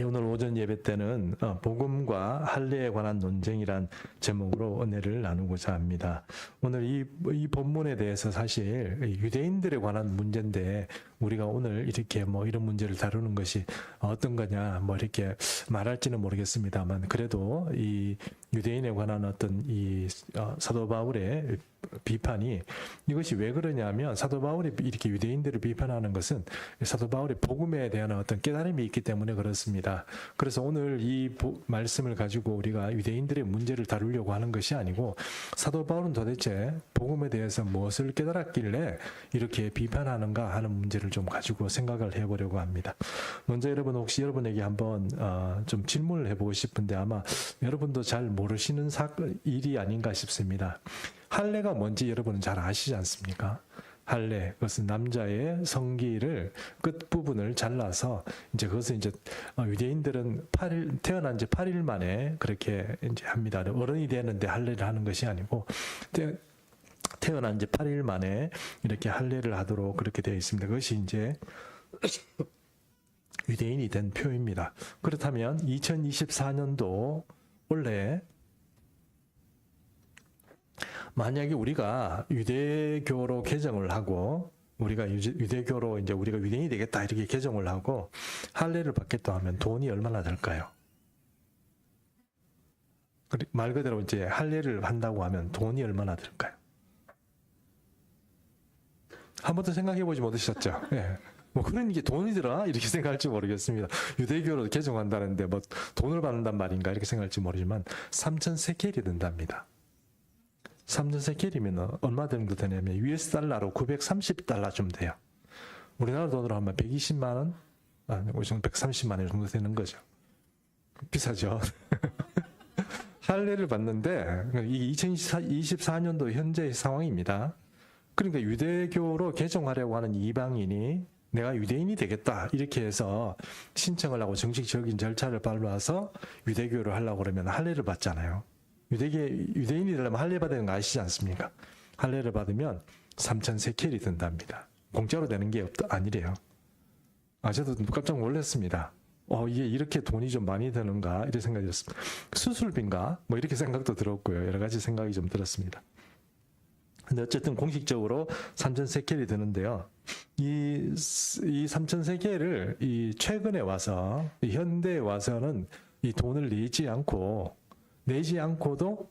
오늘 오전 예배 때는 복음과 할례에 관한 논쟁이란 제목으로 은혜를 나누고자 합니다. 오늘 이 본문에 대해서 사실 유대인들에 관한 문제인데 우리가 오늘 이렇게 이런 문제를 다루는 것이 어떤 거냐 이렇게 말할지는 모르겠습니다만 그래도 이 유대인에 관한 어떤 이 사도 바울의 비판이 이것이 왜 그러냐면 사도 바울이 이렇게 유대인들을 비판하는 것은 사도 바울의 복음에 대한 어떤 깨달음이 있기 때문에 그렇습니다. 그래서 오늘 이 말씀을 가지고 우리가 유대인들의 문제를 다루려고 하는 것이 아니고 사도 바울은 도대체 복음에 대해서 무엇을 깨달았길래 이렇게 비판하는가 하는 문제를 좀 가지고 생각을 해보려고 합니다. 먼저 여러분 혹시 여러분에게 한번 좀 질문을 해보고 싶은데 아마 여러분도 잘 모르시는 일이 아닌가 싶습니다. 할례가 뭔지 여러분은 잘 아시지 않습니까? 할례, 그것은 남자의 성기를 끝부분을 잘라서 이제 그것을 이제 유대인들은 태어난 지 8일 만에 그렇게 이제 합니다. 어른이 되는데 할례를 하는 것이 아니고 태어난 지 8일 만에 이렇게 할례를 하도록 그렇게 되어 있습니다. 그것이 이제 유대인이 된 표입니다. 그렇다면 2024년도 원래 만약에 우리가 유대교로 개정을 하고 우리가 유대교로 이제 우리가 유대인이 되겠다 이렇게 개정을 하고 할례를 받겠다 하면 돈이 얼마나 들까요? 말 그대로 이제 할례를 한다고 하면 돈이 얼마나 들까요? 한 번도 생각해 보지 못하셨죠? 예. 그런 게 돈이 들어? 이렇게 생각할지 모르겠습니다. 유대교로 개정한다는데 돈을 받는단 말인가 이렇게 생각할지 모르지만 3,000세켈이 든답니다. 3,000세켈이면 얼마 정도 되냐면 US 달러로 930달러쯤 돼요. 우리나라 돈으로 하면 120만 원? 130만 원 정도 되는 거죠. 비싸죠. 할례를 받는데 이게 2024년도 현재의 상황입니다. 그러니까 유대교로 개종하려고 하는 이방인이 내가 유대인이 되겠다 이렇게 해서 신청을 하고 정식적인 절차를 밟아서 유대교를 하려고 그러면 할례를 받잖아요. 유대인이 되려면 할례 받는 거 아시지 않습니까? 할례를 받으면 3,000세켈이 든답니다. 공짜로 되는 게 아니래요. 저도 깜짝 놀랐습니다. 이게 이렇게 돈이 좀 많이 드는가 이런 생각이 들었습니다. 수술비인가? 이렇게 생각도 들었고요. 여러 가지 생각이 좀 들었습니다. 근데 어쨌든 공식적으로 3,000세켈이 드는데요. 이 3,000세켈을 이 최근에 와서 이 현대에 와서는 이 돈을 내지 않고도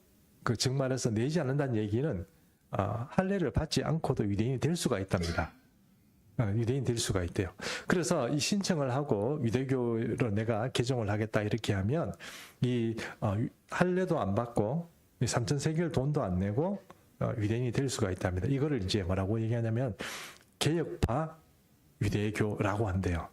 즉 말해서 내지 않는다는 얘기는 할례를 받지 않고도 유대인이 될 수가 있답니다. 유대인이 될 수가 있대요. 그래서 이 신청을 하고 유대교로 내가 개종을 하겠다 이렇게 하면 이 할례도 안 받고 3,000세겔 돈도 안 내고 유대인이 될 수가 있답니다. 이거를 이제 뭐라고 얘기하냐면 개혁파 유대교라고 한대요.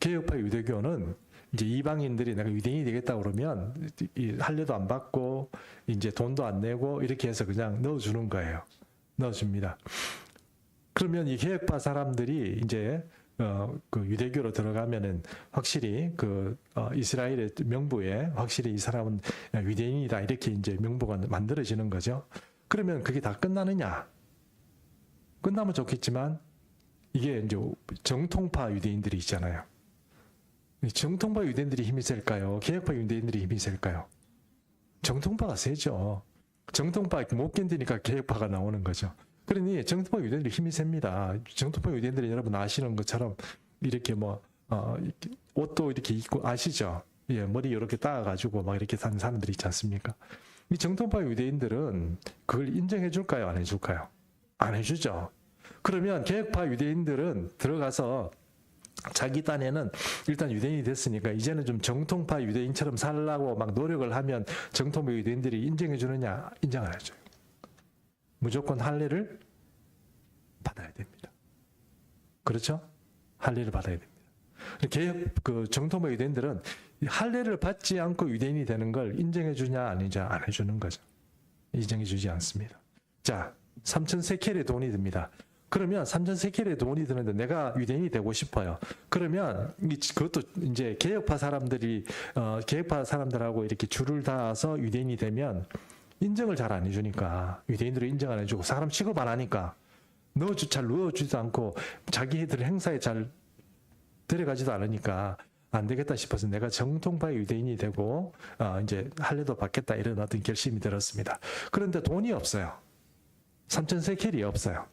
개혁파 유대교는 이제 이방인들이 내가 유대인이 되겠다 그러면 이 할례도 안 받고 이제 돈도 안 내고 이렇게 해서 그냥 넣어주는 거예요. 넣어줍니다. 그러면 이 개혁파 사람들이 이제 그 유대교로 들어가면은 확실히 이스라엘의 명부에 확실히 이 사람은 유대인이다 이렇게 이제 명부가 만들어지는 거죠. 그러면 그게 다 끝나느냐? 끝나면 좋겠지만 이게 이제 정통파 유대인들이 있잖아요. 정통파 유대인들이 힘이 셀까요? 개혁파 유대인들이 힘이 셀까요? 정통파가 세죠. 정통파 못 견디니까 개혁파가 나오는 거죠. 그러니 정통파 유대인들이 힘이 셉니다. 정통파 유대인들이 여러분 아시는 것처럼 이렇게 옷도 이렇게 입고 아시죠? 예, 머리 이렇게 따가지고 이렇게 사는 사람들이 있지 않습니까? 이 정통파 유대인들은 그걸 인정해 줄까요? 안 해줄까요? 안 해주죠. 그러면 개혁파 유대인들은 들어가서 자기 딴에는 일단 유대인이 됐으니까 이제는 좀 정통파 유대인처럼 살라고 노력을 하면 정통파 유대인들이 인정해 주느냐? 인정 안 해줘요. 무조건 할례를 받아야 됩니다. 그렇죠? 할례를 받아야 됩니다. 정통파 유대인들은 할례를 받지 않고 유대인이 되는 걸 인정해 주냐 아니냐 안 해주는 거죠. 인정해 주지 않습니다. 자, 3,000세켈의 돈이 듭니다. 그러면 3,000세켈의 돈이 드는데 내가 유대인이 되고 싶어요. 그러면 그것도 이제 개혁파 사람들하고 이렇게 줄을 닿아서 유대인이 되면 인정을 잘 안 해주니까 유대인들을 인정 안 해주고 사람 취급 안 하니까 잘 넣어주지도 않고 자기들 행사에 잘 데려가지도 않으니까 안 되겠다 싶어서 내가 정통파의 유대인이 되고 이제 할례도 받겠다 이런 어떤 결심이 들었습니다. 그런데 돈이 없어요. 3,000세켈이 없어요.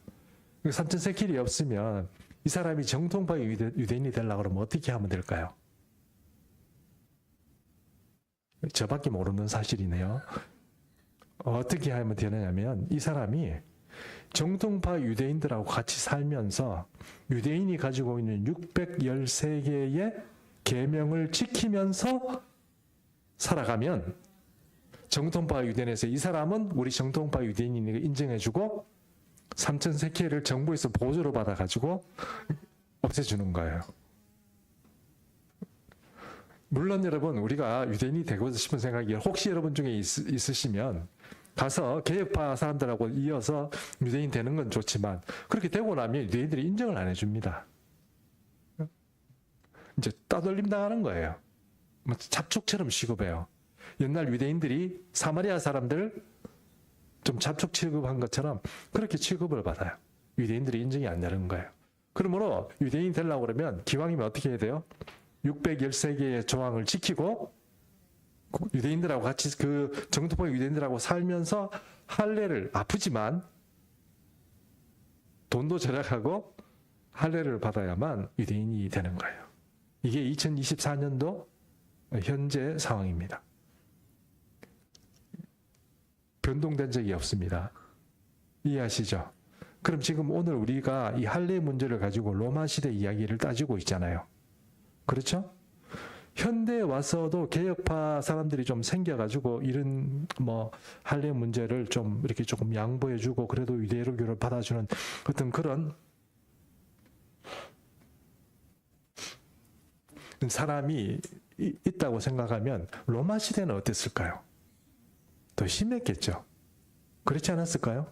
3,000세켈이 없으면 이 사람이 정통파의 유대인이 되려고 그러면 어떻게 하면 될까요? 저밖에 모르는 사실이네요. 어떻게 하면 되느냐면 이 사람이 정통파 유대인들하고 같이 살면서 유대인이 가지고 있는 613개의 계명을 지키면서 살아가면 정통파 유대인에서 이 사람은 우리 정통파 유대인이니까 인정해주고 3,000세켈을 정부에서 보조로 받아가지고 없애주는 거예요. 물론 여러분 우리가 유대인이 되고 싶은 생각이 혹시 여러분 중에 있으시면 가서 개혁파 사람들하고 이어서 유대인 되는 건 좋지만 그렇게 되고 나면 유대인들이 인정을 안 해줍니다. 이제 따돌림 당하는 거예요. 잡촉처럼 취급해요. 옛날 유대인들이 사마리아 사람들 좀 잡촉 취급한 것처럼 그렇게 취급을 받아요. 유대인들이 인정이 안 되는 거예요. 그러므로 유대인 되려고 그러면 기왕이면 어떻게 해야 돼요? 613개의 조항을 지키고 유대인들하고 같이 그 정통파 유대인들하고 살면서 할례를 아프지만 돈도 절약하고 할례를 받아야만 유대인이 되는 거예요. 이게 2024년도 현재 상황입니다. 변동된 적이 없습니다. 이해하시죠? 그럼 지금 오늘 우리가 이 할례 문제를 가지고 로마 시대 이야기를 따지고 있잖아요. 그렇죠? 현대에 와서도 개혁파 사람들이 좀 생겨가지고 이런 할례 문제를 좀 이렇게 조금 양보해주고 그래도 유대교를 받아주는 어떤 그런 사람이 있다고 생각하면 로마 시대는 어땠을까요? 더 심했겠죠. 그렇지 않았을까요?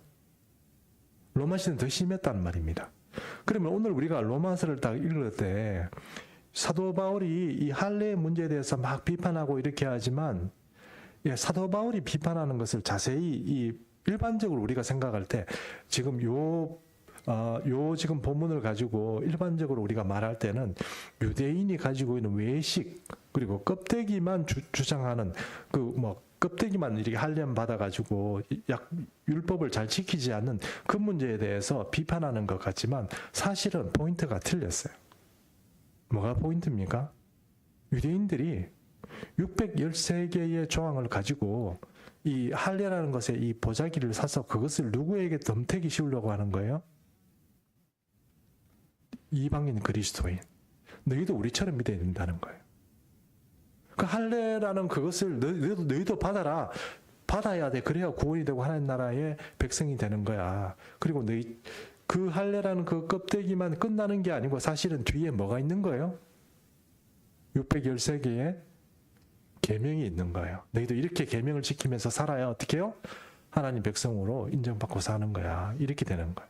로마 시대는 더 심했단 말입니다. 그러면 오늘 우리가 로마서를 딱 읽을 때 사도 바울이 이 할례 문제에 대해서 막 비판하고 이렇게 하지만 사도 바울이 비판하는 것을 자세히 일반적으로 우리가 생각할 때 지금 지금 본문을 가지고 일반적으로 우리가 말할 때는 유대인이 가지고 있는 외식 그리고 껍데기만 주장하는 껍데기만 이렇게 할례만 받아가지고 율법을 잘 지키지 않는 그 문제에 대해서 비판하는 것 같지만 사실은 포인트가 틀렸어요. 뭐가 포인트입니까? 유대인들이 613개의 조항을 가지고 이 할례라는 것에 이 보자기를 사서 그것을 누구에게 덤태기 씌우려고 하는 거예요? 이방인 그리스도인. 너희도 우리처럼 믿어야 된다는 거예요. 그 할례라는 그것을 너희도 받아라. 받아야 돼. 그래야 구원이 되고 하나님 나라의 백성이 되는 거야. 그리고 너희 그 할례라는 그 껍데기만 끝나는 게 아니고 사실은 뒤에 뭐가 있는 거예요? 613개의 계명이 있는 거예요. 너희도 이렇게 계명을 지키면서 살아야 어떻게 해요? 하나님 백성으로 인정받고 사는 거야. 이렇게 되는 거예요.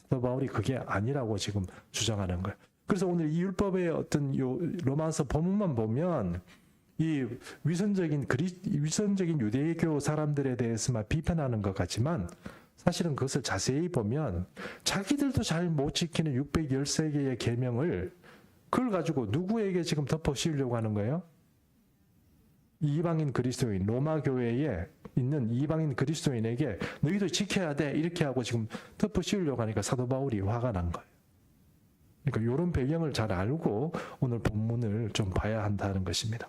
사도 바울이 그게 아니라고 지금 주장하는 거예요. 그래서 오늘 이 율법의 어떤 로마서 본문만 보면 이 위선적인 유대교 사람들에 대해서만 비판하는 것 같지만 사실은 그것을 자세히 보면 자기들도 잘 못 지키는 613개의 계명을 그걸 가지고 누구에게 지금 덮어 씌우려고 하는 거예요? 이방인 그리스도인, 로마 교회에 있는 이방인 그리스도인에게 너희도 지켜야 돼 이렇게 하고 지금 덮어 씌우려고 하니까 사도 바울이 화가 난 거예요. 그러니까 이런 배경을 잘 알고 오늘 본문을 좀 봐야 한다는 것입니다.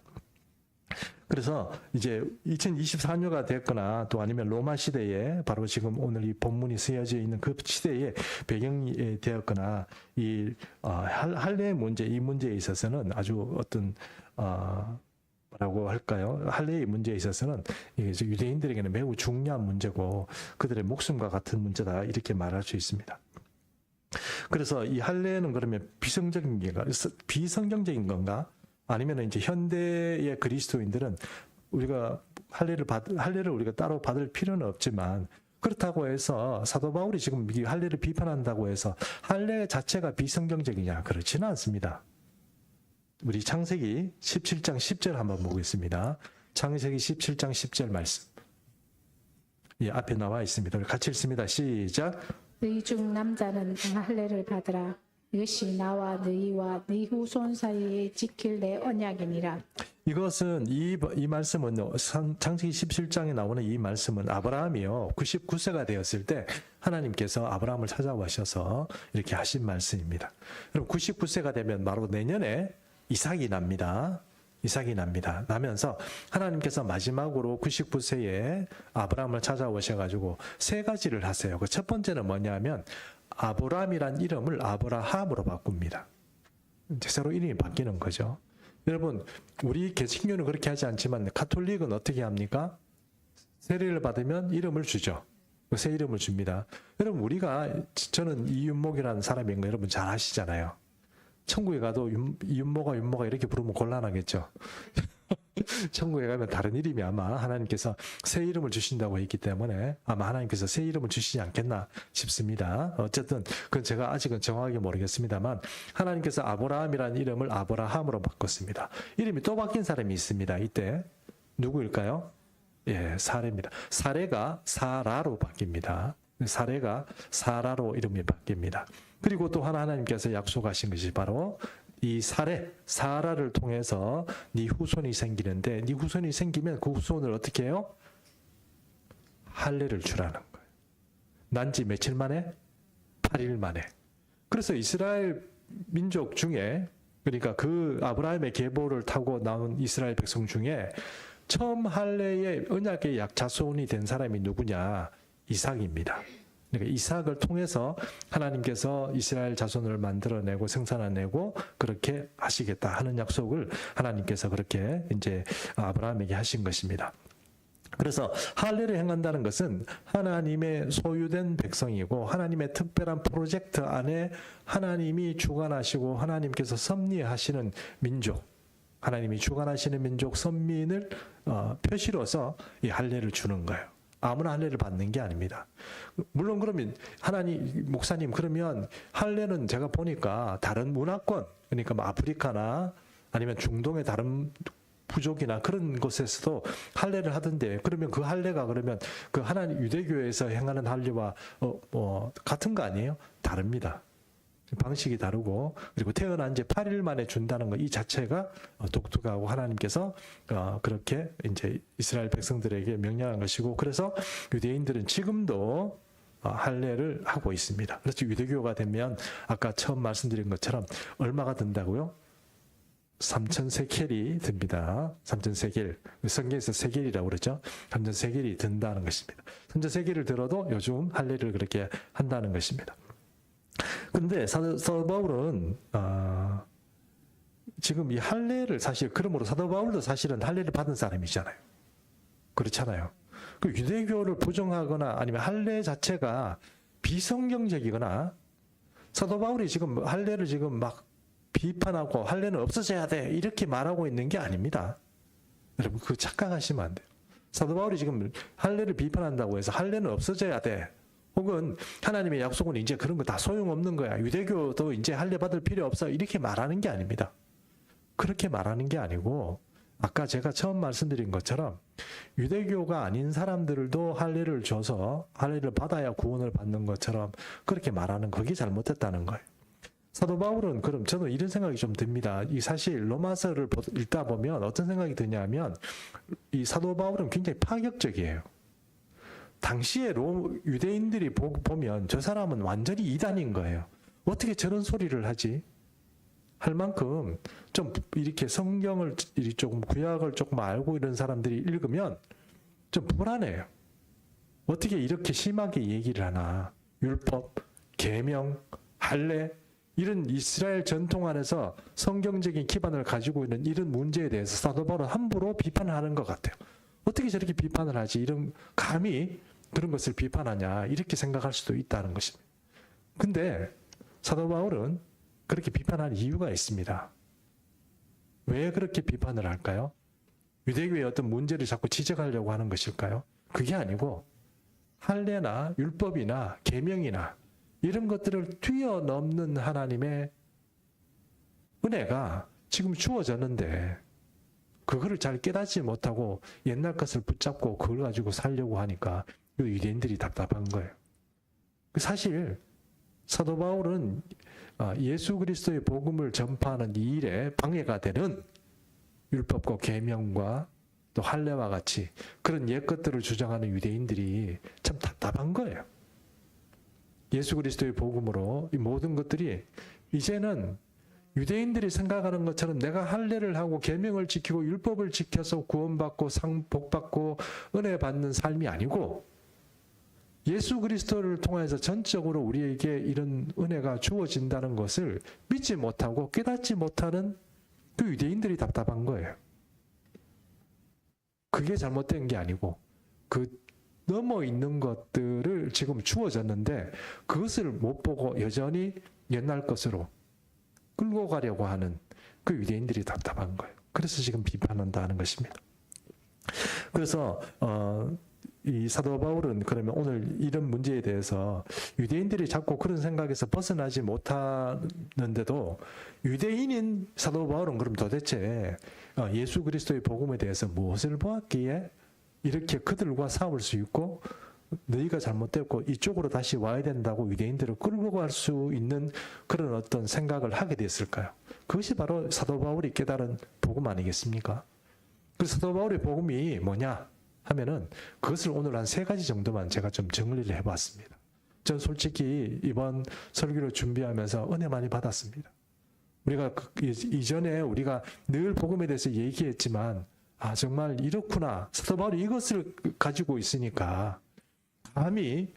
그래서 이제 2024년가 됐거나 또 아니면 로마 시대에 바로 지금 오늘 이 본문이 쓰여져 있는 그 시대에 배경이 되었거나 이 할례 문제 이 문제에 있어서는 아주 어떤 뭐라고 할까요? 할례의 문제에 있어서는 이게 유대인들에게는 매우 중요한 문제고 그들의 목숨과 같은 문제다 이렇게 말할 수 있습니다. 그래서 이 할례는 그러면 비성경적인 건가? 아니면 이제 현대의 그리스도인들은 우리가 할례를 우리가 따로 받을 필요는 없지만 그렇다고 해서 사도 바울이 지금 이 할례를 비판한다고 해서 할례 자체가 비성경적이냐? 그렇지는 않습니다. 우리 창세기 17장 10절 한번 보겠습니다. 창세기 17장 10절 말씀. 예, 앞에 나와 있습니다. 우리 같이 읽습니다. 시작. 너희 중 남자는 다 할례를 받으라. 이것이 나와 너희와 네 후손 사이에 지킬 내 언약이니라. 이것은 이 말씀은 창세기 17장에 나오는 이 말씀은 아브라함이요 99세가 되었을 때 하나님께서 아브라함을 찾아오셔서 이렇게 하신 말씀입니다. 그럼 99세가 되면 바로 내년에 이삭이 납니다. 이삭이 납니다. 나면서 하나님께서 마지막으로 99세에 아브라함을 찾아오셔가지고 세 가지를 하세요. 그 첫 번째는 뭐냐면 아브라함이란 이름을 아브라함으로 바꿉니다. 이제 새로 이름이 바뀌는 거죠. 여러분, 우리 개신교는 그렇게 하지 않지만 가톨릭은 어떻게 합니까? 세례를 받으면 이름을 주죠. 새 이름을 줍니다. 여러분, 저는 이윤목이라는 사람인 거 여러분 잘 아시잖아요. 천국에 가도 이윤모가 이렇게 부르면 곤란하겠죠. 천국에 가면 다른 이름이 아마 하나님께서 새 이름을 주신다고 했기 때문에 아마 하나님께서 새 이름을 주시지 않겠나 싶습니다. 어쨌든 그건 제가 아직은 정확하게 모르겠습니다만 하나님께서 아브라함이라는 이름을 아브라함으로 바꿨습니다. 이름이 또 바뀐 사람이 있습니다. 이때 누구일까요? 예, 사레입니다. 사레가 사라로 바뀝니다. 사레가 사라로 이름이 바뀝니다. 그리고 또 하나님께서 약속하신 것이 바로 이 사라를 통해서 네 후손이 생기는데 네 후손이 생기면 그 후손을 어떻게 해요? 할례를 주라는 거예요. 난지 며칠 만에? 8일 만에. 그래서 이스라엘 민족 중에 그러니까 그 아브라함의 계보를 타고 나온 이스라엘 백성 중에 처음 할례의 언약의 자손이 된 사람이 누구냐? 이삭입니다. 그러니까 이삭을 통해서 하나님께서 이스라엘 자손을 만들어내고 생산해내고 그렇게 하시겠다 하는 약속을 하나님께서 그렇게 이제 아브라함에게 하신 것입니다. 그래서 할례를 행한다는 것은 하나님의 소유된 백성이고 하나님의 특별한 프로젝트 안에 하나님이 주관하시고 하나님께서 섭리하시는 민족, 하나님이 주관하시는 민족 선민을 표시로서 이 할례를 주는 거예요. 아무나 할례를 받는 게 아닙니다. 물론 그러면 목사님 그러면 할례는 제가 보니까 다른 문화권 그러니까 뭐 아프리카나 아니면 중동의 다른 부족이나 그런 곳에서도 할례를 하던데 그러면 그 할례가 그러면 그 하나님 유대교에서 행하는 할례와 같은 거 아니에요? 다릅니다. 방식이 다르고 그리고 태어난 지 8일 만에 준다는 거 이 자체가 독특하고 하나님께서 그렇게 이제 이스라엘 백성들에게 명령한 것이고 그래서 유대인들은 지금도 할례를 하고 있습니다. 그래서 유대교가 되면 아까 처음 말씀드린 것처럼 얼마가 든다고요? 3,000세켈이 듭니다. 3,000세켈. 성경에서 세겔이라고 그러죠. 3,000세켈이 든다는 것입니다. 3,000세켈을 들어도 요즘 할례를 그렇게 한다는 것입니다. 근데 사도 바울은 지금 이 할례를 사실 그러므로 사도 바울도 사실은 할례를 받은 사람이잖아요. 그렇잖아요. 그 유대교를 부정하거나 아니면 할례 자체가 비성경적이거나 사도 바울이 지금 할례를 지금 막 비판하고 할례는 없어져야 돼 이렇게 말하고 있는 게 아닙니다. 여러분 그 착각하시면 안 돼요. 사도 바울이 지금 할례를 비판한다고 해서 할례는 없어져야 돼. 혹은 하나님의 약속은 이제 그런 거 다 소용없는 거야. 유대교도 이제 할례 받을 필요 없어. 이렇게 말하는 게 아닙니다. 그렇게 말하는 게 아니고 아까 제가 처음 말씀드린 것처럼 유대교가 아닌 사람들도 할례를 줘서 할례를 받아야 구원을 받는 것처럼 그렇게 말하는 그게 잘못됐다는 거예요. 사도 바울은 그럼 저는 이런 생각이 좀 듭니다. 이 사실 로마서를 읽다 보면 어떤 생각이 드냐면 이 사도 바울은 굉장히 파격적이에요. 당시에 유대인들이 보면 저 사람은 완전히 이단인 거예요. 어떻게 저런 소리를 하지? 할 만큼 좀 이렇게 성경을 조금 구약을 조금 알고 이런 사람들이 읽으면 좀 불안해요. 어떻게 이렇게 심하게 얘기를 하나? 율법, 계명, 할례 이런 이스라엘 전통 안에서 성경적인 기반을 가지고 있는 이런 문제에 대해서 사도 바울은 함부로 비판하는 것 같아요. 어떻게 저렇게 비판을 하지? 이런 감히 그런 것을 비판하냐 이렇게 생각할 수도 있다는 것입니다. 근데 사도 바울은 그렇게 비판할 이유가 있습니다. 왜 그렇게 비판을 할까요? 유대교의 어떤 문제를 자꾸 지적하려고 하는 것일까요? 그게 아니고 할례나 율법이나 계명이나 이런 것들을 뛰어넘는 하나님의 은혜가 지금 주어졌는데 그거를 잘 깨닫지 못하고 옛날 것을 붙잡고 그걸 가지고 살려고 하니까 유대인들이 답답한 거예요. 사실 사도 바울은 예수 그리스도의 복음을 전파하는 이 일에 방해가 되는 율법과 계명과 또 할례와 같이 그런 옛것들을 주장하는 유대인들이 참 답답한 거예요. 예수 그리스도의 복음으로 이 모든 것들이 이제는 유대인들이 생각하는 것처럼 내가 할례를 하고 계명을 지키고 율법을 지켜서 구원받고 복받고 은혜 받는 삶이 아니고 예수 그리스도를 통해서 전적으로 우리에게 이런 은혜가 주어진다는 것을 믿지 못하고 깨닫지 못하는 그 유대인들이 답답한 거예요. 그게 잘못된 게 아니고 그 넘어 있는 것들을 지금 주어졌는데 그것을 못 보고 여전히 옛날 것으로 끌고 가려고 하는 그 유대인들이 답답한 거예요. 그래서 지금 비판한다는 것입니다. 그래서 이 사도 바울은 그러면 오늘 이런 문제에 대해서 유대인들이 자꾸 그런 생각에서 벗어나지 못하는데도 유대인인 사도 바울은 그럼 도대체 예수 그리스도의 복음에 대해서 무엇을 보았기에 이렇게 그들과 싸울 수 있고 너희가 잘못됐고 이쪽으로 다시 와야 된다고 유대인들을 끌고 갈 수 있는 그런 어떤 생각을 하게 됐을까요? 그것이 바로 사도 바울이 깨달은 복음 아니겠습니까? 그 사도 바울의 복음이 뭐냐 하면은 그것을 오늘 한 3가지 정도만 제가 좀 정리를 해봤습니다. 전 솔직히 이번 설교를 준비하면서 은혜 많이 받았습니다. 우리가 이전에 우리가 늘 복음에 대해서 얘기했지만 정말 이렇구나. 사도 바울이 이것을 가지고 있으니까 감히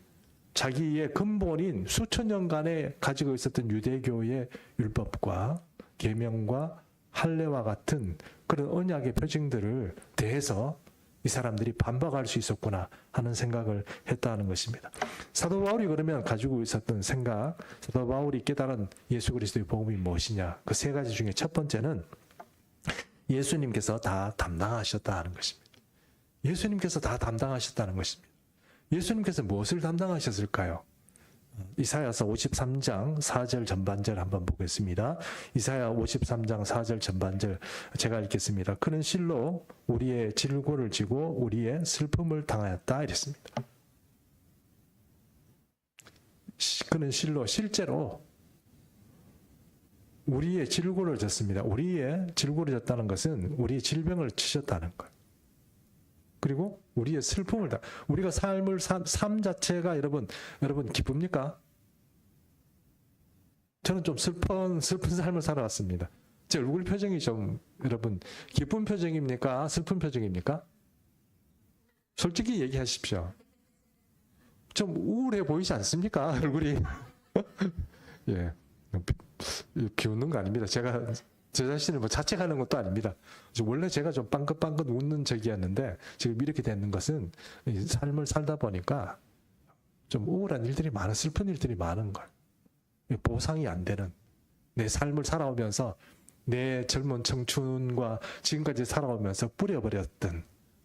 자기의 근본인 수천 년간에 가지고 있었던 유대교의 율법과 계명과 할례와 같은 그런 언약의 표징들을 대해서 이 사람들이 반박할 수 있었구나 하는 생각을 했다는 것입니다. 사도 바울이 그러면 가지고 있었던 생각, 사도 바울이 깨달은 예수 그리스도의 복음이 무엇이냐? 그 3가지 중에 첫 번째는 예수님께서 다 담당하셨다는 것입니다. 예수님께서 다 담당하셨다는 것입니다. 예수님께서 무엇을 담당하셨을까요? 이사야서 53장 4절 전반절 한번 보겠습니다. 이사야 53장 4절 전반절 제가 읽겠습니다. 그는 실로 우리의 질고를 지고 우리의 슬픔을 당하였다 이랬습니다. 그는 실로 실제로 우리의 질고를 졌습니다. 우리의 질고를 졌다는 것은 우리의 질병을 치셨다는 거예요. 그리고 우리의 슬픔을 우리가 삶 자체가 여러분 기쁩니까? 저는 좀 슬픈 삶을 살아왔습니다. 제 얼굴 표정이 좀 여러분 기쁜 표정입니까? 슬픈 표정입니까? 솔직히 얘기하십시오. 좀 우울해 보이지 않습니까? 얼굴이. 예. 비웃는 거 아닙니다. 제가 제 자신을 뭐 자책하는 것도 아닙니다. 원래 제가 좀 빵긋빵긋 웃는 적이었는데 지금 이렇게 되는 것은 삶을 살다 보니까 좀 우울한 일들이 많은, 슬픈 일들이 많은 거예요. 보상이 안 되는 내 삶을 살아오면서 내 젊은 청춘과 지금까지 살아오면서 뿌려버렸던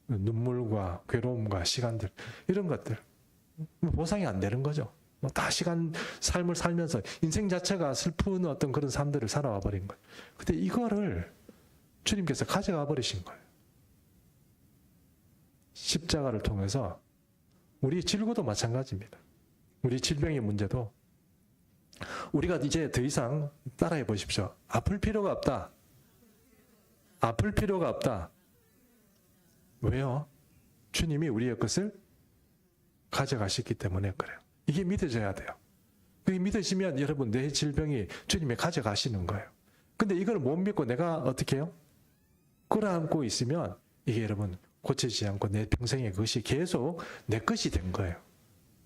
눈물과 괴로움과 시간들 이런 것들 보상이 안 되는 거죠. 다 삶을 살면서 인생 자체가 슬픈 어떤 그런 삶들을 살아와 버린 거예요. 근데 이거를 주님께서 가져가 버리신 거예요. 십자가를 통해서 우리 질고도 마찬가지입니다. 우리 질병의 문제도 우리가 이제 더 이상 따라해 보십시오. 아플 필요가 없다. 아플 필요가 없다. 왜요? 주님이 우리의 것을 가져가셨기 때문에 그래요. 이게 믿어져야 돼요. 그게 믿어지면 여러분 내 질병이 주님이 가져가시는 거예요. 근데 이걸 못 믿고 내가 어떻게 해요? 끌어안고 있으면 이게 여러분 고쳐지지 않고 내 평생에 그것이 계속 내 것이 된 거예요.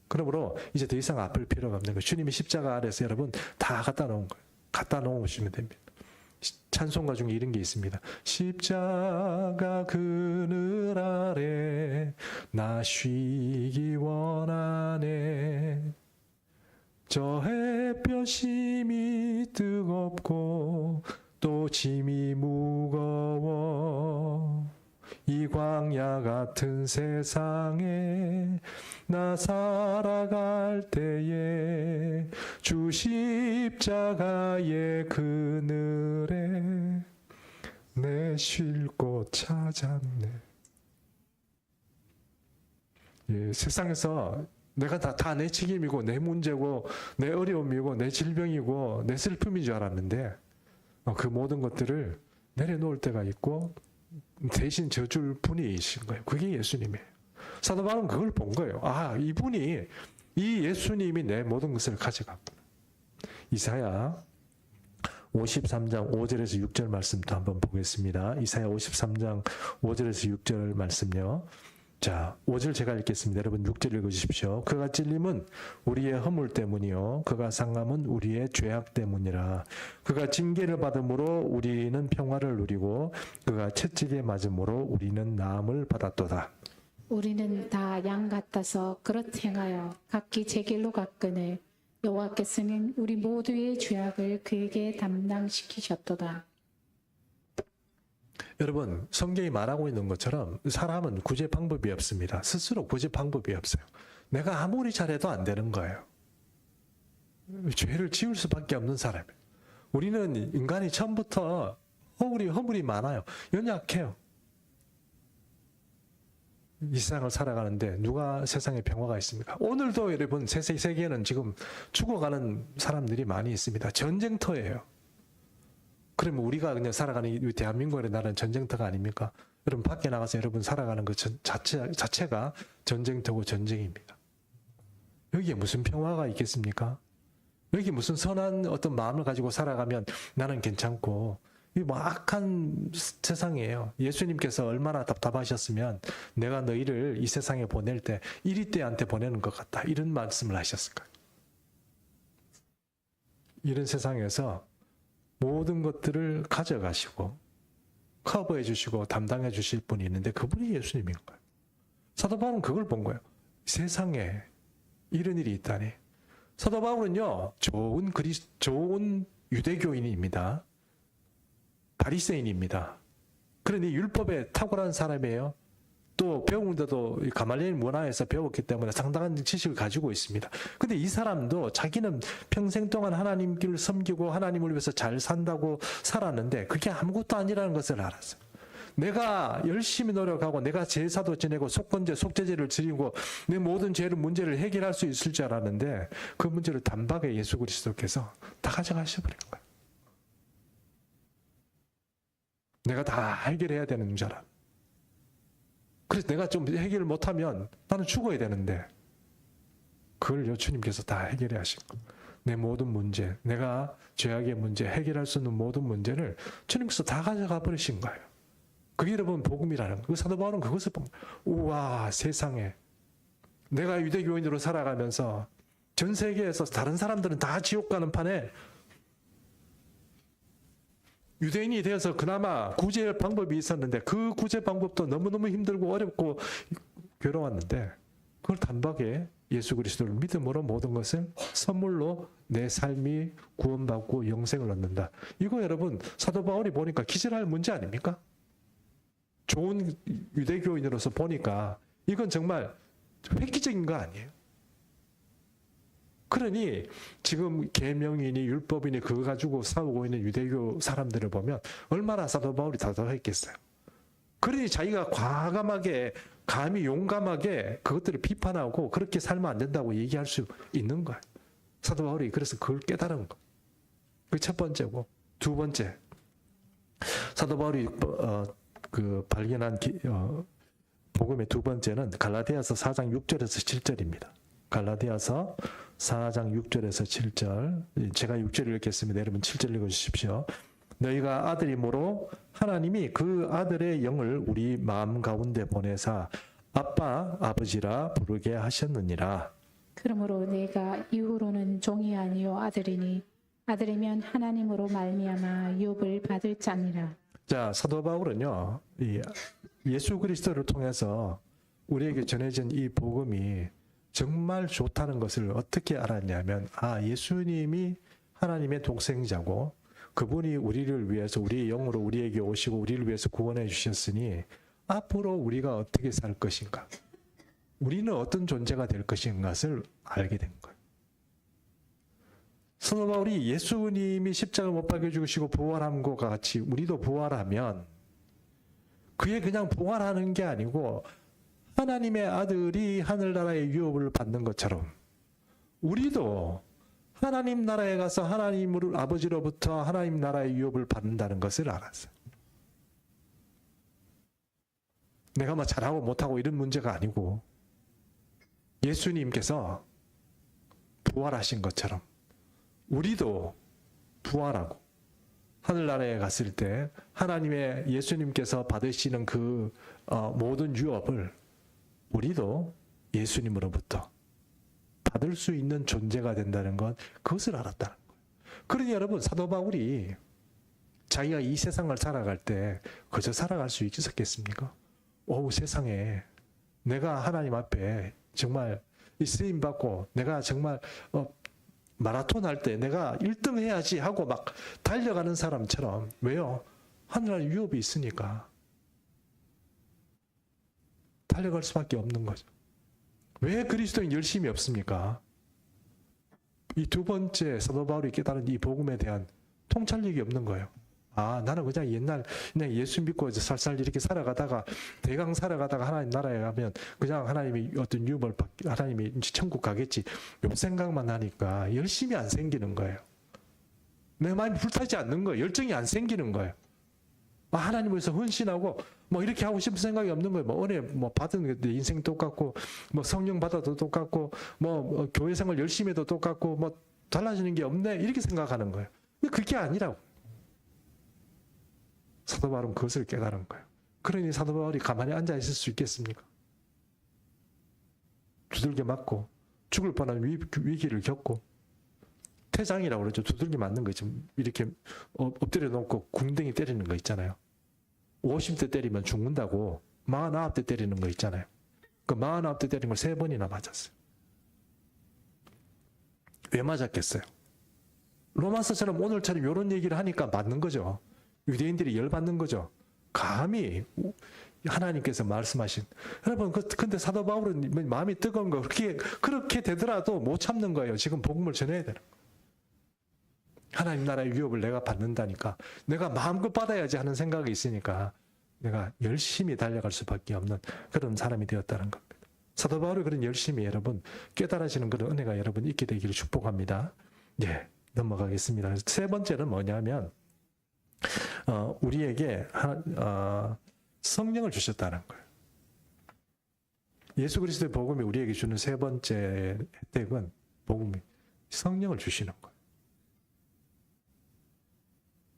그러므로 이제 더 이상 아플 필요가 없는 거예요. 주님이 십자가 아래서 여러분 다 갖다 놓은 거예요. 갖다 놓으시면 됩니다. 찬송가 중에 이런 게 있습니다. 십자가 그늘 아래 나 쉬기 원하네. 저 햇볕이 뜨겁고 또 짐이 무거워. 이 광야 같은 세상에 나 살아갈 때에 주 십자가의 그늘에 내 쉴 곳 찾았네. 예, 세상에서 내가 다 내 책임이고 내 문제고 내 어려움이고 내 질병이고 내 슬픔인 줄 알았는데 그 모든 것들을 내려놓을 때가 있고 대신 져줄 분이신 거예요. 그게 예수님이에요. 사도 바울은 그걸 본 거예요. 아, 이분이, 이 예수님이 내 모든 것을 가져갔구나. 이사야 53장 5절에서 6절 말씀도 한번 보겠습니다. 이사야 53장 5절에서 6절 말씀요. 자, 5절 제가 읽겠습니다. 여러분 6절 읽어주십시오. 그가 찔림은 우리의 허물 때문이요 그가 상함은 우리의 죄악 때문이라. 그가 징계를 받음으로 우리는 평화를 누리고 그가 채찍에 맞음으로 우리는 나음을 받았도다. 우리는 다 양 같아서 그릇 행하여 각기 제 길로 갔거늘 여호와께서는 우리 모두의 죄악을 그에게 담당시키셨도다. 여러분, 성경이 말하고 있는 것처럼 사람은 구제 방법이 없습니다. 스스로 구제 방법이 없어요. 내가 아무리 잘해도 안 되는 거예요. 죄를 지을 수밖에 없는 사람이에요. 우리는 인간이 처음부터 허물이 많아요. 연약해요. 이 세상을 살아가는데 누가 세상에 평화가 있습니까? 오늘도 여러분 세계에는 지금 죽어가는 사람들이 많이 있습니다. 전쟁터예요. 그러면 우리가 그냥 살아가는 이 대한민국의 나라는 전쟁터가 아닙니까? 여러분 밖에 나가서 여러분 살아가는 것 자체가 전쟁터고 전쟁입니다. 여기에 무슨 평화가 있겠습니까? 여기 무슨 선한 어떤 마음을 가지고 살아가면 나는 괜찮고 이 뭐 악한 세상이에요. 예수님께서 얼마나 답답하셨으면 내가 너희를 이 세상에 보낼 때 이리떼한테 보내는 것 같다. 이런 말씀을 하셨을까요? 이런 세상에서 모든 것들을 가져가시고 커버해 주시고 담당해 주실 분이 있는데 그분이 예수님인 거예요. 사도 바울은 그걸 본 거예요. 세상에 이런 일이 있다니. 사도 바울은요, 좋은 유대교인입니다. 바리새인입니다. 그러니 율법에 탁월한 사람이에요. 또 배우는데도 가말리엘 문화에서 배웠기 때문에 상당한 지식을 가지고 있습니다. 근데 이 사람도 자기는 평생 동안 하나님을 섬기고 하나님을 위해서 잘 산다고 살았는데 그게 아무것도 아니라는 것을 알았어요. 내가 열심히 노력하고 내가 제사도 지내고 속죄제를 드리고 내 모든 문제를 해결할 수 있을 줄 알았는데 그 문제를 단박에 예수 그리스도께서 다 가져가셔버린 거예요. 내가 다 해결해야 되는 줄 알아. 그래서 내가 좀 해결을 못하면 나는 죽어야 되는데 그걸 주님께서 다 해결해 하신 거예요. 내 모든 문제, 내가 죄악의 문제, 해결할 수 있는 모든 문제를 주님께서 다 가져가 버리신 거예요. 그게 여러분 복음이라는 거예요. 그 사도 바울은 그것을 본 거예요. 우와, 세상에 내가 유대교인으로 살아가면서 전 세계에서 다른 사람들은 다 지옥 가는 판에 유대인이 되어서 그나마 구제할 방법이 있었는데 그 구제 방법도 너무너무 힘들고 어렵고 괴로웠는데 그걸 단박에 예수 그리스도를 믿음으로 모든 것을 선물로 내 삶이 구원받고 영생을 얻는다. 이거 여러분 사도 바울이 보니까 기절할 문제 아닙니까? 좋은 유대교인으로서 보니까 이건 정말 획기적인 거 아니에요? 그러니 지금 계명이니 율법이니 그거 가지고 싸우고 있는 유대교 사람들을 보면 얼마나 사도 바울이 답답했겠어요. 그러니 자기가 과감하게 감히 용감하게 그것들을 비판하고 그렇게 살면 안 된다고 얘기할 수 있는 거예요. 사도 바울이 그래서 그걸 깨달은 거. 그게 첫 번째고 두 번째 사도 바울이 발견한 복음의 두 번째는 갈라디아서 4장 6절에서 7절입니다. 갈라디아서 4장 6절에서 7절 제가 6절 읽겠습니다. 여러분 7절 읽어주십시오. 너희가 아들이므로 하나님이 그 아들의 영을 우리 마음 가운데 보내사 아빠 아버지라 부르게 하셨느니라. 그러므로 내가 이후로는 종이 아니요 아들이니 아들이면 하나님으로 말미암아 유업을 받을 자니라. 자, 사도 바울은요, 예수 그리스도를 통해서 우리에게 전해진 이 복음이 정말 좋다는 것을 어떻게 알았냐면, 예수님이 하나님의 독생자고 그분이 우리를 위해서 우리의 영으로 우리에게 오시고 우리를 위해서 구원해 주셨으니 앞으로 우리가 어떻게 살 것인가, 우리는 어떤 존재가 될 것인가를 알게 된 거예요. 사도 바울이 예수님이 십자가 못 박혀 죽으시고 부활한 것과 같이 우리도 부활하면 그게 그냥 부활하는 게 아니고 하나님의 아들이 하늘나라의 유업을 받는 것처럼 우리도 하나님 나라에 가서 하나님 아버지로부터 하나님 나라의 유업을 받는다는 것을 알았어요. 내가 뭐 잘하고 못하고 이런 문제가 아니고 예수님께서 부활하신 것처럼 우리도 부활하고 하늘나라에 갔을 때 하나님의 예수님께서 받으시는 그 모든 유업을 우리도 예수님으로부터 받을 수 있는 존재가 된다는 것, 그것을 알았다는 거예요. 그러니 여러분, 사도 바울이 자기가 이 세상을 살아갈 때 그저 살아갈 수 있었겠습니까? 세상에 내가 하나님 앞에 정말 쓰임 받고 내가 정말 마라톤 할 때 내가 1등 해야지 하고 막 달려가는 사람처럼. 왜요? 하늘나라 유업이 있으니까 달려갈 수밖에 없는 거죠. 왜 그리스도인 열심이 없습니까? 이 두 번째 사도 바울이 깨달은 이 복음에 대한 통찰력이 없는 거예요. 나는 그냥 예수 믿고 살살 이렇게 살아가다가 대강 살아가다가 하나님 나라에 가면 그냥 하나님이 어떤 유업을 하나님이 천국 가겠지, 요 생각만 하니까 열심이 안 생기는 거예요. 내 마음이 불타지 않는 거예요. 열정이 안 생기는 거예요. 하나님을 위해서 헌신하고 이렇게 하고 싶은 생각이 없는 거예요. 은혜 받은 내 인생 똑같고 성령 받아도 똑같고 교회 생활 열심히 해도 똑같고 달라지는 게 없네, 이렇게 생각하는 거예요. 근데 그게 아니라고. 사도 바울은 그것을 깨달은 거예요. 그러니 사도 바울이 가만히 앉아 있을 수 있겠습니까? 두들겨 맞고 죽을 뻔한 위기를 겪고, 태장이라고 그러죠. 두들겨 맞는 거 좀 이렇게 엎드려 놓고 궁뎅이 때리는 거 있잖아요. 50대 때리면 죽는다고 49대 때리는 거 있잖아요. 그 49대 때리는 걸 3번이나 맞았어요. 왜 맞았겠어요? 로마서처럼 오늘처럼 이런 얘기를 하니까 맞는 거죠. 유대인들이 열받는 거죠. 감히 하나님께서 말씀하신. 여러분, 근데 사도 바울은 마음이 뜨거운 거, 그렇게 되더라도 못 참는 거예요. 지금 복음을 전해야 되는 거예요. 하나님 나라의 유업을 내가 받는다니까, 내가 마음껏 받아야지 하는 생각이 있으니까 내가 열심히 달려갈 수밖에 없는 그런 사람이 되었다는 겁니다. 사도 바울의 그런 열심히 여러분 깨달아지는 그런 은혜가 여러분 있게 되기를 축복합니다. 넘어가겠습니다. 세 번째는 뭐냐면 우리에게 성령을 주셨다는 거예요. 예수 그리스도의 복음이 우리에게 주는 세 번째 혜택은 복음이 성령을 주시는 거예요.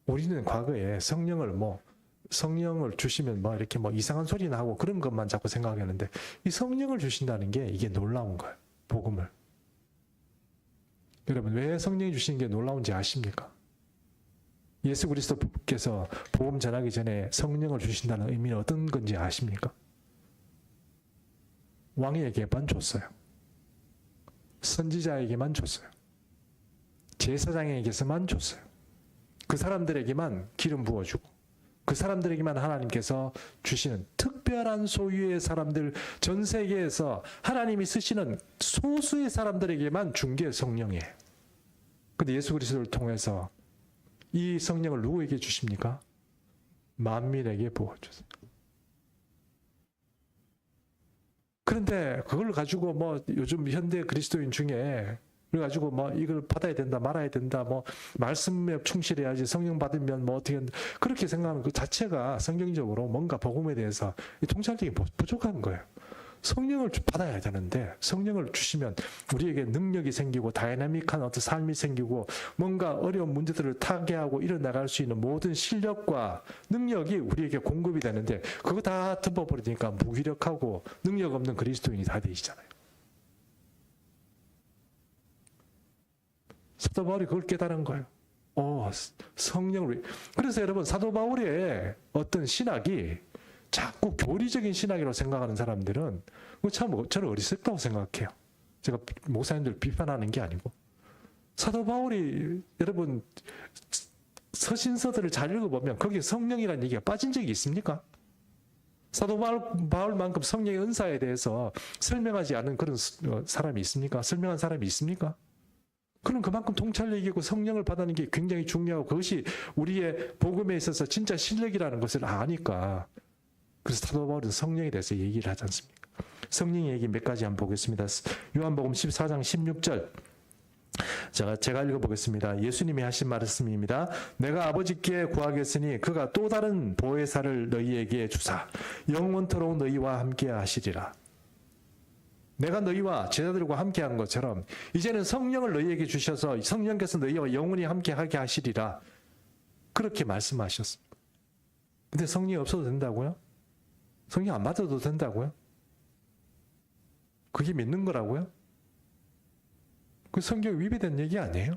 우리는 과거에 성령을 주시면 이렇게 이상한 소리나 하고 그런 것만 자꾸 생각했는데, 이 성령을 주신다는 게 이게 놀라운 거예요. 복음을. 여러분, 왜 성령이 주시는 게 놀라운지 아십니까? 예수 그리스도께서 복음 전하기 전에 성령을 주신다는 의미는 어떤 건지 아십니까? 왕에게만 줬어요. 선지자에게만 줬어요. 제사장에게서만 줬어요. 그 사람들에게만 기름 부어주고, 그 사람들에게만 하나님께서 주시는 특별한 소유의 사람들, 전 세계에서 하나님이 쓰시는 소수의 사람들에게만 준 게 성령이에요. 근데 예수 그리스도를 통해서 이 성령을 누구에게 주십니까? 만민에게 부어주세요. 그런데 그걸 가지고 요즘 현대 그리스도인 중에 그래가지고 이걸 받아야 된다, 말아야 된다, 말씀에 충실해야지, 성령 받으면 어떻게, 그렇게 생각하는 그 자체가 성경적으로 뭔가 복음에 대해서 이 통찰력이 부족한 거예요. 성령을 받아야 되는데, 성령을 주시면 우리에게 능력이 생기고 다이나믹한 어떤 삶이 생기고 뭔가 어려운 문제들을 타개하고 일어나갈 수 있는 모든 실력과 능력이 우리에게 공급이 되는데, 그거 다 덮어버리니까 무기력하고 능력 없는 그리스도인이 다 되시잖아요. 사도 바울이 그걸 깨달은 거예요. 성령을. 그래서 여러분, 사도 바울의 어떤 신학이 자꾸 교리적인 신학이라고 생각하는 사람들은 저는 어리석다고 생각해요. 제가 목사님들 비판하는 게 아니고. 사도 바울이 여러분 서신서들을 잘 읽어보면 거기에 성령이라는 얘기가 빠진 적이 있습니까? 사도 바울만큼 성령의 은사에 대해서 설명하지 않은 그런 사람이 있습니까? 설명한 사람이 있습니까? 그럼 그만큼 통찰력이고 성령을 받는 게 굉장히 중요하고, 그것이 우리의 복음에 있어서 진짜 실력이라는 것을 아니까. 그래서 사도 바울은 성령에 대해서 얘기를 하지 않습니까? 성령의 얘기 몇 가지 한번 보겠습니다. 요한복음 14장 16절. 제가 읽어보겠습니다. 예수님이 하신 말씀입니다. 내가 아버지께 구하겠으니 그가 또 다른 보혜사를 너희에게 주사 영원토록 너희와 함께 하시리라. 내가 너희와 제자들과 함께 한 것처럼 이제는 성령을 너희에게 주셔서 성령께서 너희와 영원히 함께 하게 하시리라. 그렇게 말씀하셨습니다. 근데 성령이 없어도 된다고요? 성령 안 받아도 된다고요? 그게 믿는 거라고요? 그 성경 위배된 얘기 아니에요?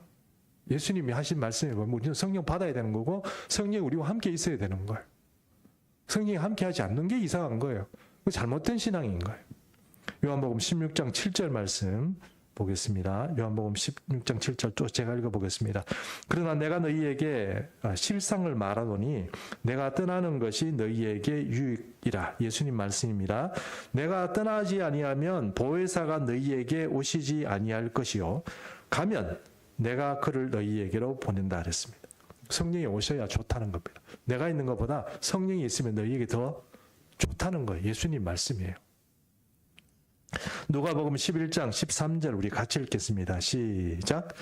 예수님이 하신 말씀이 뭐면 우리는 성령 받아야 되는 거고 성령이 우리와 함께 있어야 되는 거예요. 성령이 함께 하지 않는 게 이상한 거예요. 그 잘못된 신앙인 거예요. 요한복음 16장 7절 말씀 보겠습니다. 요한복음 16장 7절 또 제가 읽어보겠습니다. 그러나 내가 너희에게 실상을 말하노니 내가 떠나는 것이 너희에게 유익이라. 예수님 말씀입니다. 내가 떠나지 아니하면 보혜사가 너희에게 오시지 아니할 것이요 가면 내가 그를 너희에게로 보낸다 그랬습니다. 성령이 오셔야 좋다는 겁니다. 내가 있는 것보다 성령이 있으면 너희에게 더 좋다는 거예요. 예수님 말씀이에요. 누가복음 11장 13절 우리 같이 읽겠습니다. 시작.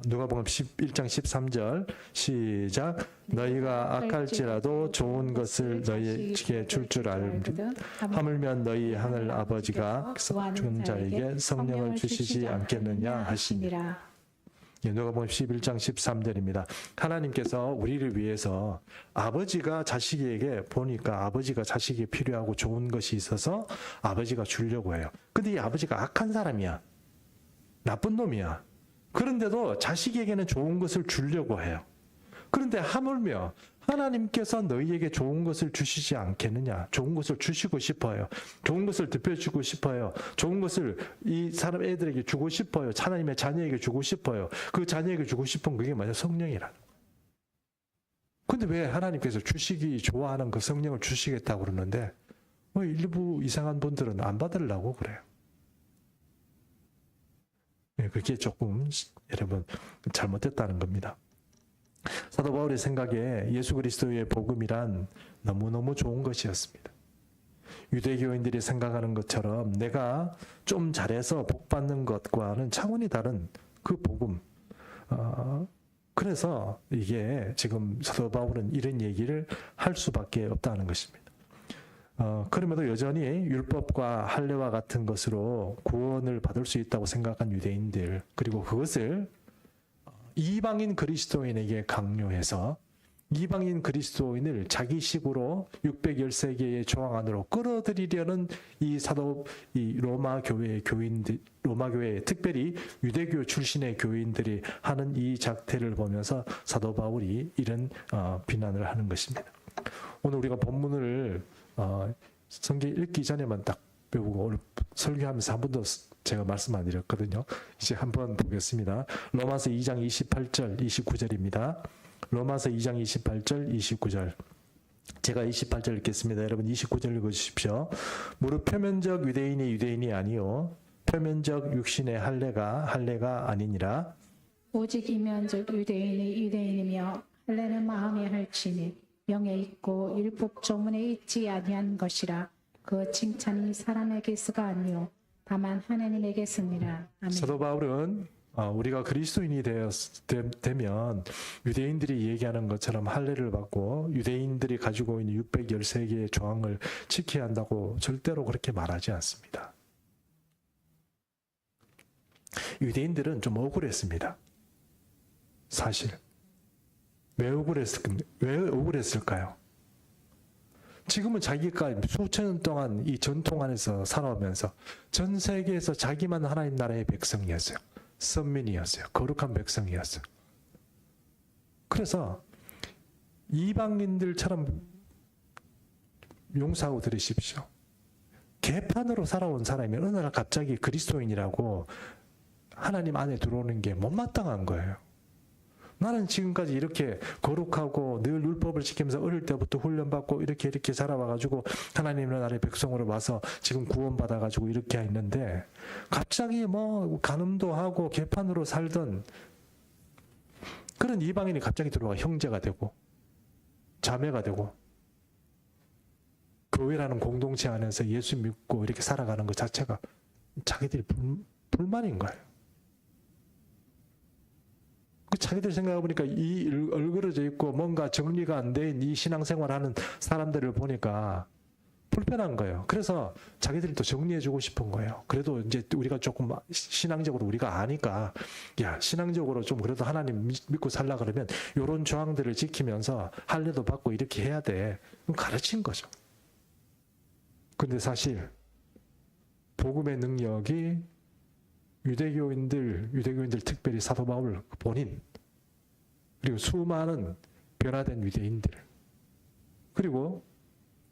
누가복음 11장 13절 시작. 너희가 악할지라도 좋은 것을 너희에게 줄 줄 알므로 하물며 너희 하늘 아버지가 죽은 자에게 성령을 주시지 않겠느냐 하시니라. 누가복음 11장 13절입니다. 하나님께서 우리를 위해서 아버지가 자식에게 보니까 아버지가 자식이 필요하고 좋은 것이 있어서 아버지가 주려고 해요. 근데 이 아버지가 악한 사람이야. 나쁜 놈이야. 그런데도 자식에게는 좋은 것을 주려고 해요. 그런데 하물며 하나님께서 너희에게 좋은 것을 주시지 않겠느냐. 좋은 것을 주시고 싶어요. 좋은 것을 덮여주고 싶어요. 좋은 것을 이 사람 애들에게 주고 싶어요. 하나님의 자녀에게 주고 싶어요. 그 자녀에게 주고 싶은 그게 뭐냐? 성령이라는 거예요. 근데 왜 하나님께서 주시기 좋아하는 그 성령을 주시겠다고 그러는데 일부 이상한 분들은 안 받으려고 그래요. 그게 조금 여러분 잘못됐다는 겁니다. 사도 바울의 생각에 예수 그리스도의 복음이란 너무너무 좋은 것이었습니다. 유대교인들이 생각하는 것처럼 내가 좀 잘해서 복 받는 것과는 차원이 다른 그 복음. 그래서 이게 지금 사도 바울은 이런 얘기를 할 수밖에 없다는 것입니다. 그럼에도 여전히 율법과 할례와 같은 것으로 구원을 받을 수 있다고 생각한 유대인들, 그리고 그것을 이방인 그리스도인에게 강요해서 이방인 그리스도인을 자기식으로 613개의 조항 안으로 끌어들이려는 이 로마 교회의 교인들, 로마 교회 특별히 유대교 출신의 교인들이 하는 이 작태를 보면서 사도 바울이 이런 비난을 하는 것입니다. 오늘 우리가 본문을 성경 읽기 전에만 딱 배우고 오늘 설교하면서 한 번도 제가 말씀 안 드렸거든요. 이제 한번 보겠습니다. 로마서 2장 28절 29절입니다. 로마서 2장 28절 29절. 제가 28절 읽겠습니다. 여러분 29절 읽어주십시오. 무릇 표면적 유대인이 유대인이 아니요 표면적 육신의 할례가 아니니라. 오직 이면적 유대인이 유대인이며 할례는 마음에 할지니 명에 있고 율법 조문에 있지 아니한 것이라. 그 칭찬이 사람에게서가 아니요 다만 하나님에게서니라. 아멘. 사도 바울은 우리가 그리스도인이 되면 유대인들이 얘기하는 것처럼 할례를 받고 유대인들이 가지고 있는 613개의 조항을 지켜야 한다고 절대로 그렇게 말하지 않습니다. 유대인들은 좀 억울했습니다. 사실. 왜 억울했을까요? 지금은 자기가 수천 년 동안 이 전통 안에서 살아오면서 전 세계에서 자기만 하나님 나라의 백성이었어요. 선민이었어요. 거룩한 백성이었어요. 그래서 이방인들처럼 용서하고 들으십시오. 개판으로 살아온 사람이 어느 날 갑자기 그리스도인이라고 하나님 안에 들어오는 게 못마땅한 거예요. 나는 지금까지 이렇게 거룩하고 늘 율법을 지키면서 어릴 때부터 훈련받고 이렇게 자라와가지고 하나님의 나라의 백성으로 와서 지금 구원받아가지고 이렇게 있는데 갑자기 간음도 하고 개판으로 살던 그런 이방인이 갑자기 들어와 형제가 되고 자매가 되고 교회라는 공동체 안에서 예수 믿고 이렇게 살아가는 것 자체가 자기들이 불만인 거예요. 자기들 생각해보니까 이 얼그러져 있고 뭔가 정리가 안 된 이 신앙생활하는 사람들을 보니까 불편한 거예요. 그래서 자기들이 또 정리해주고 싶은 거예요. 그래도 이제 우리가 조금 신앙적으로 우리가 아니까, 야, 신앙적으로 좀 그래도 하나님 믿고 살라 그러면 이런 조항들을 지키면서 할례도 받고 이렇게 해야 돼. 가르친 거죠. 근데 사실 복음의 능력이 유대교인들 특별히 사도 바울 본인, 그리고 수많은 변화된 유대인들, 그리고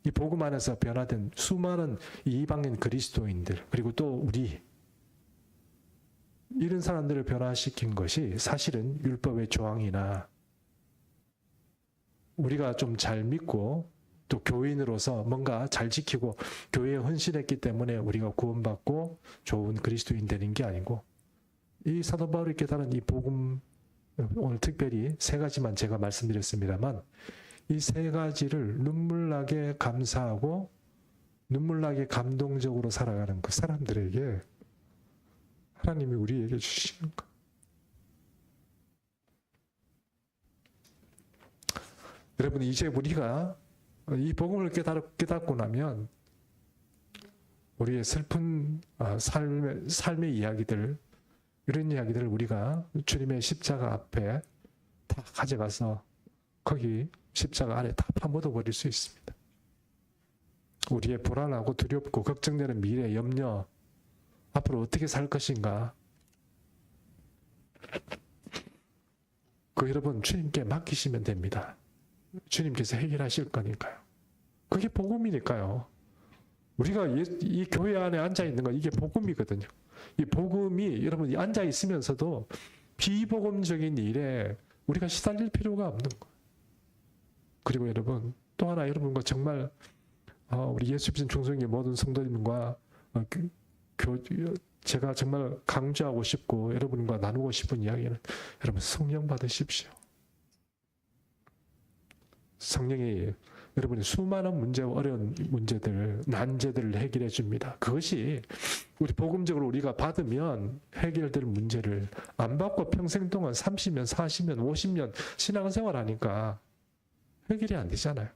이 복음 안에서 변화된 수많은 이방인 그리스도인들, 그리고 또 우리, 이런 사람들을 변화시킨 것이 사실은 율법의 조항이나 우리가 좀 잘 믿고 또 교인으로서 뭔가 잘 지키고 교회에 헌신했기 때문에 우리가 구원받고 좋은 그리스도인 되는 게 아니고, 이 사도 바울이 깨달은 이 복음, 오늘 특별히 3가지만 제가 말씀드렸습니다만, 이 3가지를 눈물나게 감사하고 눈물나게 감동적으로 살아가는 그 사람들에게 하나님이 우리에게 주시는 것. 여러분, 이제 우리가 이 복음을 깨닫고 나면 우리의 슬픈 삶의 이야기들, 이런 이야기들을 우리가 주님의 십자가 앞에 다 가져가서 거기 십자가 안에 다 파묻어 버릴 수 있습니다. 우리의 불안하고 두렵고 걱정되는 미래, 염려, 앞으로 어떻게 살 것인가, 그 여러분 주님께 맡기시면 됩니다. 주님께서 해결하실 거니까요. 그게 복음이니까요. 우리가 이 교회 안에 앉아 있는 건 이게 복음이거든요. 이 복음이 여러분 앉아 있으면서도 비복음적인 일에 우리가 시달릴 필요가 없는 거예요. 그리고 여러분 또 하나, 여러분과 정말 우리 예수 믿는 중성의 모든 성도님과 제가 정말 강조하고 싶고 여러분과 나누고 싶은 이야기는, 여러분 성령 받으십시오. 성령이 여러분의 수많은 문제와 어려운 문제들, 난제들을 해결해 줍니다. 그것이 우리 복음적으로 우리가 받으면 해결될 문제를 안 받고 평생 동안 30년, 40년, 50년 신앙생활 하니까 해결이 안 되잖아요.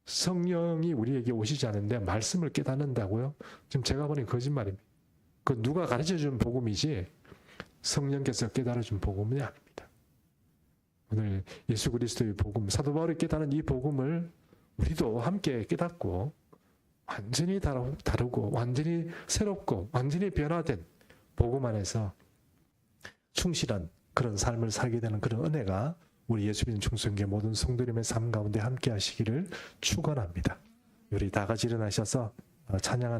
성령이 우리에게 오시지 않는데 말씀을 깨닫는다고요? 지금 제가 보니 거짓말입니다. 그 누가 가르쳐준 복음이지 성령께서 깨달아준 복음이 아닙니다. 오늘 예수 그리스도의 복음, 사도 바울이 깨달은 이 복음을 우리도 함께 깨닫고 완전히 다르고 완전히 새롭고 완전히 변화된 복음 안에서 충실한 그런 삶을 살게 되는 그런 은혜가 우리 예수 믿는 중성교회 모든 성도님의 삶 가운데 함께 하시기를 축원합니다. 우리 다 같이 일어나셔서 찬양하는